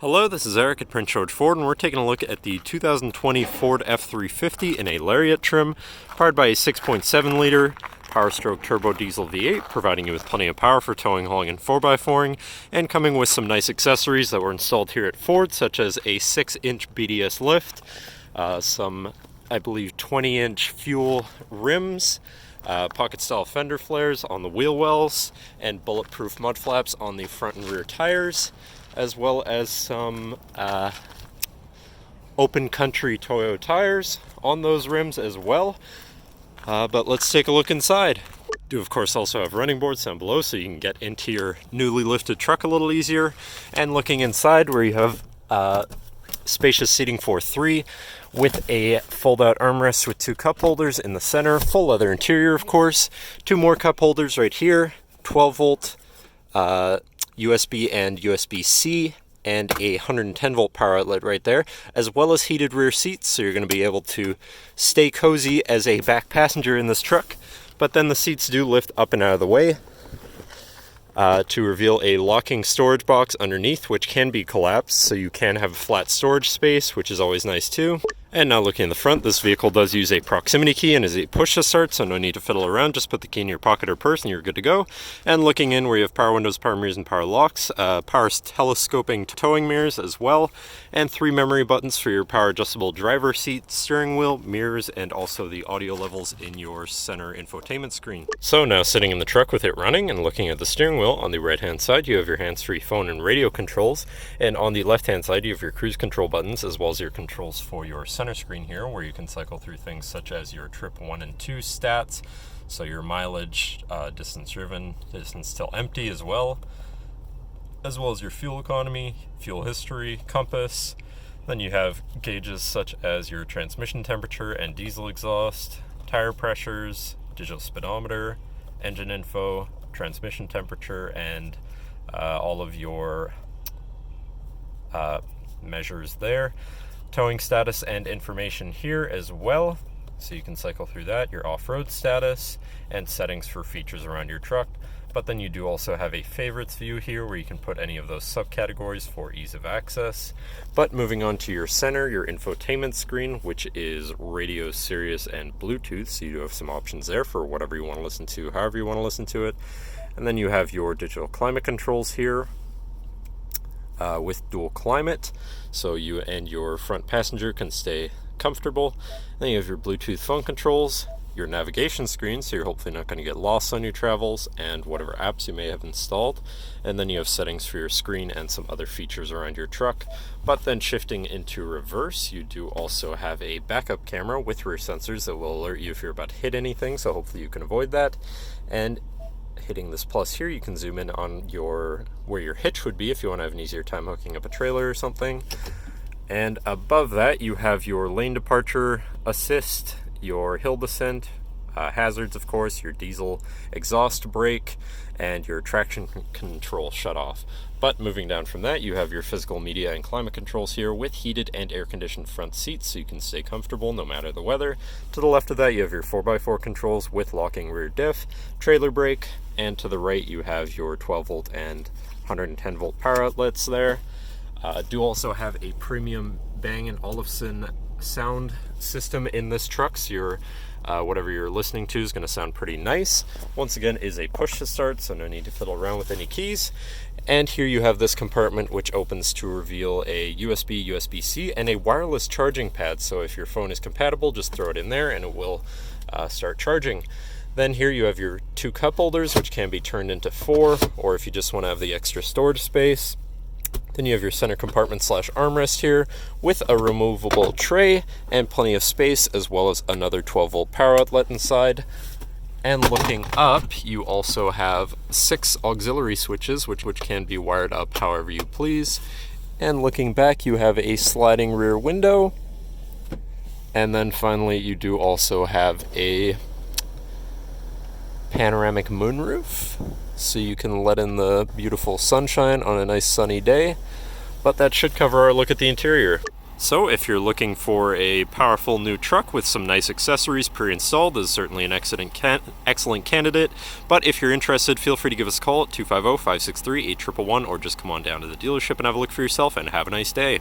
Hello, this is Eric at Prince George Ford, and we're taking a look at the 2020 Ford F-350 in a Lariat trim, powered by a 6.7-liter Power-Stroke turbo diesel V8, providing you with plenty of power for towing, hauling, and 4x4ing, and coming with some nice accessories that were installed here at Ford, such as a 6-inch BDS Lift, some, I believe, 20-inch fuel rims, pocket-style fender flares on the wheel wells, and bulletproof mud flaps on the front and rear tires, as well as some open country Toyo tires on those rims as well. But let's take a look inside. Do of course also have running boards down below so you can get into your newly lifted truck a little easier. And looking inside, where you have spacious seating for three with a fold-out armrest with two cup holders in the center, full leather interior of course, two more cup holders right here, 12-volt USB and USB-C, and a 110-volt power outlet right there, as well as heated rear seats, so you're going to be able to stay cozy as a back passenger in this truck. But then the seats do lift up and out of the way to reveal a locking storage box underneath, which can be collapsed, so you can have a flat storage space, which is always nice too. And now looking in the front, this vehicle does use a proximity key and is a push to start, so no need to fiddle around. Just put the key in your pocket or purse and you're good to go. And looking in, where you have power windows, power mirrors, and power locks, power telescoping towing mirrors as well, and 3 memory buttons for your power adjustable driver seat, steering wheel, mirrors, and also the audio levels in your center infotainment screen. So now sitting in the truck with it running and looking at the steering wheel, on the right hand side you have your hands-free phone and radio controls, and on the left hand side you have your cruise control buttons as well as your controls for your center screen here, where you can cycle through things such as your trip 1 and 2 stats, so your mileage, distance driven, distance till empty as well as your fuel economy, fuel history, compass. Then you have gauges such as your transmission temperature and diesel exhaust, tire pressures, digital speedometer, engine info, transmission temperature, and all of your measures there. Towing status and information here as well, so you can cycle through that, your off-road status, and settings for features around your truck. But then you do also have a favorites view here, where you can put any of those subcategories for ease of access. But moving on to your center, your infotainment screen, which is radio, Sirius, and Bluetooth, so you do have some options there for whatever you want to listen to, however you want to listen to it. And then you have your digital climate controls here, with dual climate, so you and your front passenger can stay comfortable. Then you have your Bluetooth phone controls, your navigation screen, so you're hopefully not going to get lost on your travels, and whatever apps you may have installed. And then you have settings for your screen and some other features around your truck. But then shifting into reverse, you do also have a backup camera with rear sensors that will alert you if you're about to hit anything, so hopefully you can avoid that. And hitting this plus here, you can zoom in on where your hitch would be if you want to have an easier time hooking up a trailer or something. And above that you have your lane departure assist, your hill descent, hazards of course, your diesel exhaust brake, and your traction control shut off. But moving down from that, you have your physical media and climate controls here with heated and air-conditioned front seats, so you can stay comfortable no matter the weather. To the left of that, you have your 4x4 controls with locking rear diff, trailer brake, and to the right, you have your 12-volt and 110-volt power outlets there. Do also have a premium Bang & Olufsen sound system in this truck, so your whatever you're listening to is going to sound pretty nice. Once again, is a push to start, so no need to fiddle around with any keys. And here you have this compartment which opens to reveal a USB, USB-C, and a wireless charging pad, so if your phone is compatible, just throw it in there and it will start charging. Then here you have your 2 cup holders, which can be turned into 4, or if you just want to have the extra storage space. Then you have your center compartment / armrest here with a removable tray and plenty of space, as well as another 12-volt power outlet inside. And looking up, you also have 6 auxiliary switches, which can be wired up however you please. And looking back, you have a sliding rear window. And then finally, you do also have a panoramic moonroof, so you can let in the beautiful sunshine on a nice sunny day. But that should cover our look at the interior. So if you're looking for a powerful new truck with some nice accessories pre-installed, this is certainly an excellent candidate. But if you're interested, feel free to give us a call at 250-563-8111 or just come on down to the dealership and have a look for yourself, and have a nice day.